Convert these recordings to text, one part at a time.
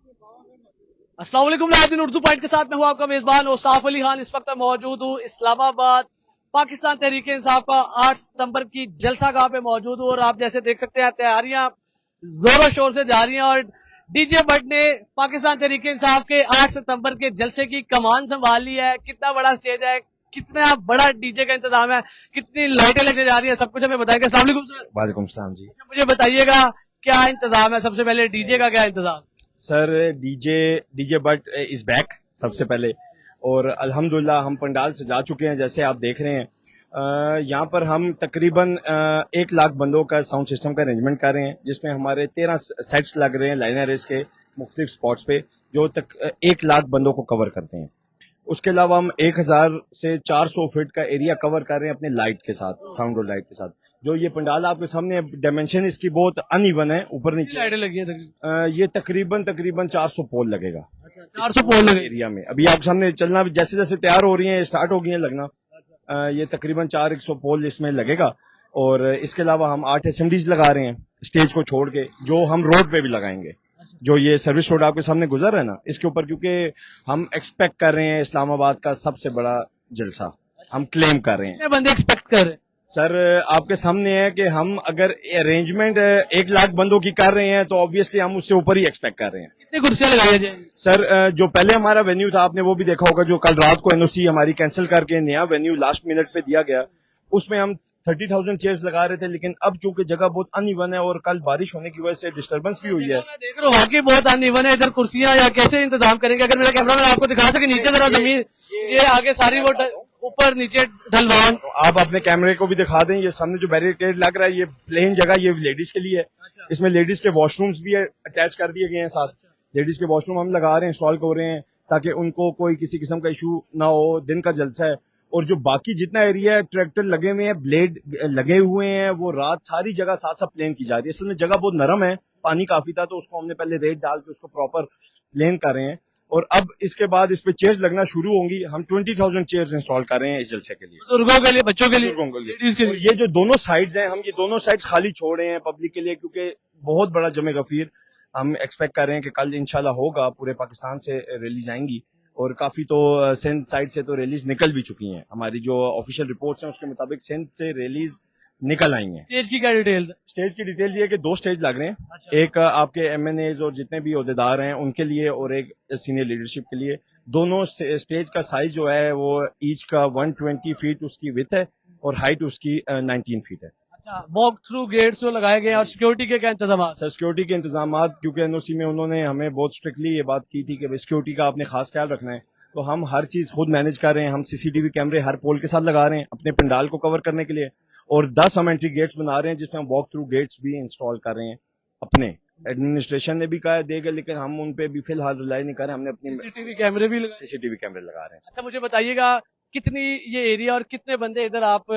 अस्सलाम वालेकुम नाज़रीन, उर्दू पॉइंट के साथ मैं हूं आपका मेजबान औसाफ अली खान। इस वक्त मैं मौजूद हूं इस्लामाबाद पाकिस्तान तहरीक इंसाफ का 8 सितंबर की जलसा गाह पे मौजूद हूं और आप जैसे देख सकते हैं तैयारियां जोरों शोर से जारी हैं और डीजे भट्ट ने पाकिस्तान तहरीक इंसाफ के 8 सितंबर के जलसे की कमान संभाल ली है। कितना बड़ा स्टेज है, कितना बड़ा डीजे का इंतजाम है, कितनी लाइटें लगने जा रही है, सब कुछ हमें बताएगा। अस्सलाम वालेकुम सर। वालेकुम सलाम जी। मुझे बताइएगा क्या इंतजाम है, सबसे पहले डीजे का क्या इंतजाम? Sir DJ but is back सबसे पहले, और अल्हम्दुलिल्लाह हम पंडाल से जा चुके हैं। जैसे आप देख रहे हैं यहाँ पर हम तकरीबन 1 लाख बंदों का साउंड सिस्टम का अरेंजमेंट कर रहे हैं, जिसमें हमारे 13 सेट्स लग रहे हैं लाइनर रेस के मुख्तलिफ स्पॉट्स पे, जो तक 1 लाख बंदों को कवर करते हैं। उसके अलावा हम 1000 से 400 फीट का एरिया कवर कर रहे हैं अपने लाइट के साथ, साउंड और लाइट के साथ। जो ये पंडाल आपके सामने डायमेंशन इसकी बहुत अनइवन है, ऊपर नीचे लाइटें लगी है ये तकरीबन 400 पोल लगेगा 400 पोल लगे एरिया में। अभी आप सामने चलना जैसे जैसे तैयार हो रही है, स्टार्ट हो गई है लगना। ये तकरीबन 400 पोल इसमें लगेगा। और इसके अलावा हम 8 एसएमडीज लगा रहे हैं स्टेज को छोड़ के, जो हम रोड पे भी लगाएंगे। जो ये सर्विस रोड आपके सामने गुजर रहा है ना, इसके ऊपर, क्योंकि हम एक्सपेक्ट कर रहे हैं इस्लामाबाद का सबसे बड़ा जलसा हम क्लेम कर रहे हैं। कितने बंदे एक्सपेक्ट कर रहे हैं? सर आपके सामने है कि हम अगर अरेंजमेंट 1 लाख बंदों की कर रहे हैं तो ऑब्वियसली हम उससे ऊपर ही एक्सपेक्ट कर रहे हैं। कितनी कुर्सियां लगाई जाएंगी? सर जो पहले हमारा वेन्यू था, आपने वो भी देखा होगा, जो कल रात को एनओसी हमारी कैंसिल करके नया वेन्यू लास्ट मिनट पे दिया गया, उसमें हम 30,000 चेयर्स लगा रहे थे। लेकिन अब चूंकि जगह बहुत अनइवन है और कल बारिश होने की वजह से डिस्टर्बेंस भी हुई है। मैं देख रहा हूँ वाकई बहुत अनइवन है इधर कुर्सियां, या कैसे इंतजाम करेंगे? अगर मेरा कैमरा मैन आपको दिखा सके नीचे जरा जमीन, ये आगे सारी वो ऊपर नीचे ढलवान। तो आप अपने कैमरे को भी दिखा दें, ये सामने जो बैरिकेड लग रहा है, ये प्लेन जगह, ये लेडीज के लिए है। इसमें लेडीज के वॉशरूम्स भी अटैच कर दिए गए हैं साथ। लेडीज के वॉशरूम हम लगा रहे हैं, इंस्टॉल कर रहे हैं, ताकि उनको कोई किसी किस्म का इशू ना हो। दिन का जलसा है और जो बाकी जितना एरिया है, ट्रैक्टर लगे हुए हैं, ब्लेड लगे हुए हैं, वो रात सारी जगह साथ साथ प्लेन की जा रही है। असल में जगह बहुत नरम है, पानी काफी था, तो उसको हमने पहले रेत डाल के उसको प्रॉपर प्लेन कर रहे हैं। और अब इसके बाद इस पे चेयर्स लगना शुरू होंगी। हम 20,000 चेयर्स इंस्टॉल कर रहे हैं इस जलसे के लिए, बुजुर्गों के लिए, बच्चों के लिए, लेडीज के लिए। ये जो दोनों साइड्स हैं, हम ये दोनों साइड्स खाली छोड़े हैं पब्लिक के लिए, क्योंकि बहुत बड़ा जमे गफीर हम एक्सपेक्ट कर रहे हैं कि कल इंशाल्लाह होगा। पूरे पाकिस्तान से रैलीज आएंगी और काफी तो सिंध साइड से तो रैलीज निकल भी चुकी हैं। हमारी जो ऑफिशियल रिपोर्ट्स हैं उसके मुताबिक सिंध से रैलीज निकल आई हैं। स्टेज की क्या डिटेल? स्टेज की डिटेल ये है कि 2 स्टेज लग रहे हैं। एक आपके एमएनएज और जितने भी ओहदेदार हैं उनके लिए, और एक सीनियर लीडरशिप के लिए। दोनों स्टेज का साइज जो है वो ईच का 120 फीट उसकी विड्थ है और हाइट उसकी 19 फीट है। वॉक थ्रू गेट्स जो लगाए गए हैं, और सिक्योरिटी के क्या इंतजाम? सर सिक्योरिटी के इंतजाम, क्योंकि एनओसी में उन्होंने हमें बहुत स्ट्रिक्टली ये बात की थी कि सिक्योरिटी का आपने खास ख्याल रखना है, तो हम हर चीज खुद मैनेज कर रहे हैं। हम सीसीटीवी कैमरे हर पोल के साथ लगा रहे हैं अपने पंडाल को कवर करने के लिए, और 10 हम एंट्री गेट्स बना रहे हैं जिसमें हम वॉक थ्रू गेट्स भी इंस्टॉल कर रहे हैं। अपने एडमिनिस्ट्रेशन ने भी कहा देगा, लेकिन हम उन पे भी फिलहाल रिलाई नहीं कर रहे। हमने अपनी सीसीटीवी कैमरे भी सीसीटीवी कैमरे लगा रहे हैं। अच्छा मुझे बताइएगा कितनी ये एरिया और कितने बंदे इधर आप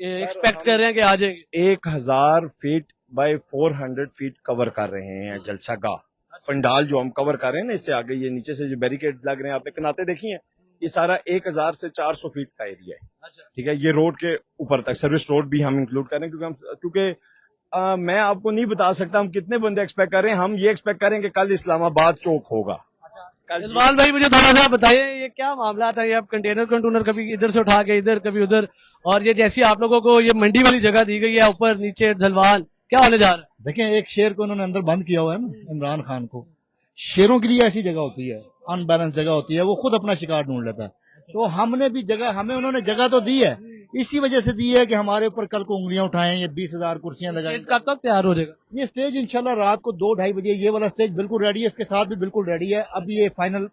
एक्सपेक्ट कर रहे हैं कि आ जाएंगे? 1000 फीट बाय 400 फीट कवर कर रहे हैं जलसा गाह। पंडाल जो हम कवर कर रहे हैं ना, इससे आगे ये नीचे से जो बैरिकेड लग रहे हैं, आपने कनाते देखी हैं, ये सारा 1000 से 400 फीट का एरिया है। ठीक है, ये रोड के ऊपर तक सर्विस रोड भी हम इंक्लूड कर रहे हैं, क्योंकि मैं आपको नहीं बता सकता हम कितने बंदे एक्सपेक्ट कर रहे हैं। हम ये एक्सपेक्ट करें कि कल इस्लामाबाद चौक होगा। जजमान भाई मुझे थोड़ा सा बताइए, ये क्या मामला था? ये आप कंटेनर कभी इधर से उठा के इधर, कभी उधर, और ये जैसी आप लोगों को ये मंडी वाली जगह दी गई है, ऊपर नीचे ढलवान, क्या होने जा रहा है? देखें, एक शेर को उन्होंने अंदर बंद किया हुआ है ना, इमरान खान को। शेरों के लिए ऐसी जगह होती है, अनबैलेंस जगह होती है, वो खुद अपना शिकार ढूंढ लेता है। तो हमने भी जगह, हमें उन्होंने जगह तो दी है, इसी वजह से दी है कि हमारे ऊपर कल को उंगलियां उठाएं। ये 20,000 कुर्सियां लगाएं। कब तक तैयार हो जाएगा ये स्टेज? इंशाल्लाह रात को 2-2:30 बजे ये वाला स्टेज बिल्कुल रेडी है, इसके साथ भी बिल्कुल रेडी है। अब ये फाइनल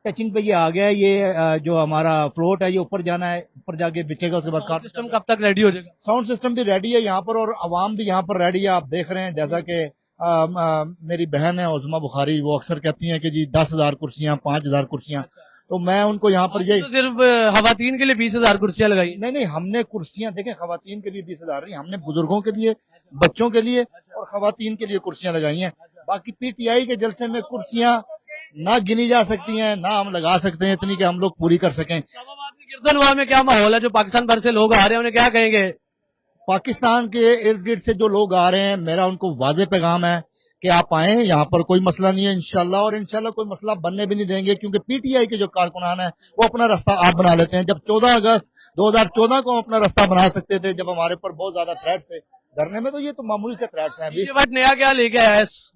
टचिंग पे ये आ गया है। ये जो हमारा फ्लोट है ये ऊपर जाना है, ऊपर जाके बिछेगा, उसके बाद सिस्टम कब तक रेडी हो जाएगा? साउंड सिस्टम भी रेडी है यहाँ पर, और अवाम भी यहाँ पर रेडी है। आप देख रहे हैं, जैसा कि मेरी बहन है उस्मा बुखारी, वो अक्सर कहती हैं कि जी 10,000 कुर्सियां, 5,000 कुर्सियां, तो मैं उनको यहाँ पर ये तो सिर्फ खवातीन के लिए 20,000 कुर्सियां लगाई? नहीं, हमने कुर्सियां देखें, खवातीन के लिए 20,000 नहीं, हमने बुजुर्गों के लिए, बच्चों के लिए और खवातीन के लिए कुर्सियां लगाई हैं। बाकी पीटीआई के जलसे में कुर्सियां ना गिनी जा सकती हैं, ना हम लगा सकते हैं इतनी कि हम लोग पूरी कर सकें। गिरदलवा में क्या माहौल है? जो पाकिस्तान भर से लोग आ रहे हैं उन्हें क्या कहेंगे? पाकिस्तान के इर्द गिर्द से जो लोग आ रहे हैं, मेरा उनको वाज़ेह पैगाम है कि आप आए, यहाँ पर कोई मसला नहीं है इंशाल्लाह, और इंशाल्लाह कोई मसला बनने भी नहीं देंगे, क्योंकि पीटीआई के जो कारकुनान है वो अपना रास्ता आप बना लेते हैं। जब 14 अगस्त 2014 को हम अपना रास्ता बना सकते थे, जब हमारे पर बहुत ज्यादा थ्रेट्स थे धरने में, तो ये तो मामूली से थ्रेट्स हैं। अभी ये बात नया क्या लेके आया है इस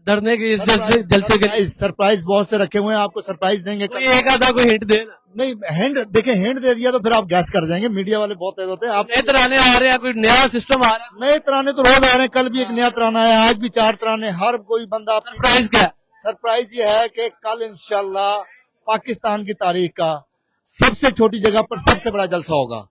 धरने के इस जलसे के? सरप्राइज बहुत से रखे हुए हैं, आपको सरप्राइज देंगे। कोई एक आधा कोई हिंट दे ना। नहीं, हैंड देखें, हैंड दे दिया तो फिर आप गैस कर जाएंगे, मीडिया वाले बहुत तेज होते हैं। आप नए तराने आ रहे हैं, कोई नया सिस्टम आ रहा है? नए तराने तो रोज आ रहे हैं, कल भी एक नया तराना है, आज भी 4 तराने, हर कोई बंदा। सरप्राइज क्या है? सरप्राइज ये है कि कल इंशाल्लाह पाकिस्तान की तारीख का सबसे छोटी जगह पर सबसे बड़ा जलसा होगा।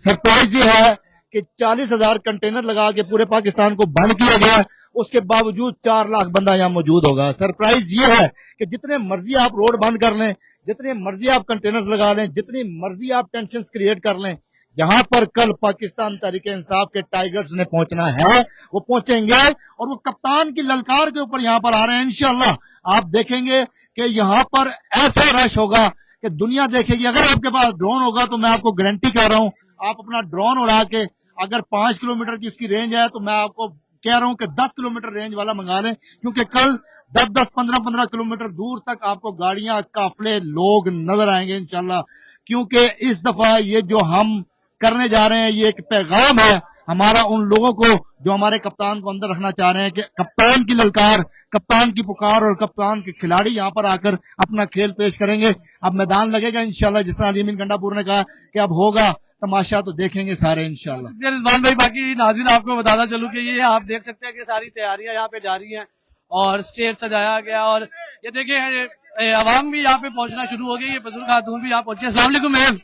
सरप्राइज ये है कि 40,000 कंटेनर लगा के पूरे पाकिस्तान को बंद किया गया, उसके बावजूद 4 लाख बंदा यहाँ मौजूद होगा। सरप्राइज ये है कि जितने मर्जी आप रोड बंद कर लें, जितने मर्जी आप कंटेनर्स लगा लें, जितनी मर्जी आप टेंशन क्रिएट कर लें, यहाँ पर कल पाकिस्तान तहरीके इंसाफ के टाइगर्स ने पहुंचना है, वो पहुंचेंगे, और वो कप्तान की ललकार के ऊपर यहाँ पर आ रहे हैं। इंशाल्लाह आप देखेंगे कि यहाँ पर ऐसा रश होगा कि दुनिया देखेगी। अगर आपके पास ड्रोन होगा तो मैं आपको गारंटी कर रहा हूँ, आप अपना ड्रोन उड़ा के अगर 5 किलोमीटर की उसकी रेंज है तो मैं आपको कह रहा हूं कि 10 किलोमीटर रेंज वाला मंगा लें, क्योंकि कल 10-10, 15-15 किलोमीटर दूर तक आपको गाड़ियां, काफले, लोग नजर आएंगे इंशाल्लाह। क्योंकि इस दफा ये जो हम करने जा रहे हैं, ये एक पैगाम है हमारा उन लोगों को जो हमारे कप्तान को अंदर रखना चाह रहे हैं, कि कप्तान की ललकार, कप्तान की पुकार और कप्तान के खिलाड़ी यहाँ पर आकर अपना खेल पेश करेंगे। अब मैदान लगेगा इंशाल्लाह, जिस तरह अलीमीन गंडापुर ने कहा कि अब होगा तमाशा, तो देखेंगे सारे इंशाल्लाह। रिजवान भाई, बाकी नाज़रीन आपको बताना चलूं कि ये आप देख सकते हैं कि सारी तैयारियां यहाँ पे जारी हैं और स्टेज सजाया गया, और ये देखिए अवाम भी यहाँ पे पहुंचना शुरू हो गई है, बुजुर्ग खातून भी यहाँ पहुंचे। अस्सलाम वालेकुम मैम।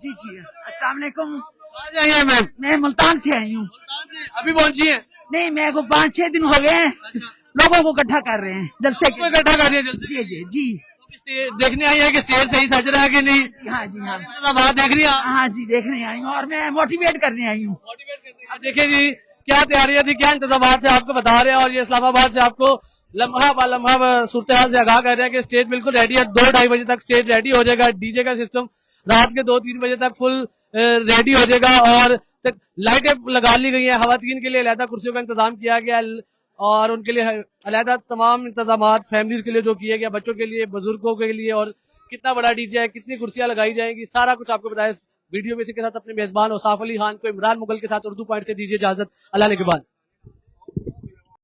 जी जी, अस्सलाम वालेकुम। कहाँ से आई हैं मैम? मैं मुल्तान से आई हूँ। अभी पहुंची है? नहीं, मेरे को 5-6 दिन हो गए हैं, लोगों को इकट्ठा कर रहे हैं जलसे के। इकट्ठा कर रही है जल्दी? जी जी जी। देखने आई है कि स्टेज सही सज रहा है कि नहीं? हाँ जी, हाँ बात देख रही है आप? हाँ जी, देखने आई हूँ और मैं मोटिवेट करने आई हूँ। अब देखिए जी, क्या तैयारियां थी, क्या इंतजाम से आपको बता रहे हैं, और ये इस्लामाबाद से आपको लम्हा ब लम्हा सूरत हाल से आगाह कर रहे हैं कि स्टेज बिल्कुल रेडी है। 2-2:30 बजे तक स्टेज रेडी हो जाएगा। डीजे का सिस्टम रात के 2-3 बजे तक फुल रेडी हो जाएगा, और लाइटें लगा ली गई हैं। खवातीन के लिए अलहदा कुर्सियों का इंतजाम किया गया और उनके लिए अलहदा तमाम इंतजाम फैमिलीज के लिए जो किए गए, बच्चों के लिए, बुजुर्गों के लिए, और कितना बड़ा डीजे है, कितनी कुर्सियां लगाई जाएंगी, सारा कुछ आपको बताया इस वीडियो में। इसी के साथ अपने मेजबान औसाफ अली खान को इमरान मुगल के साथ उर्दू पॉइंट से दीजिए इजाजत। अल्लाह ने के बाद।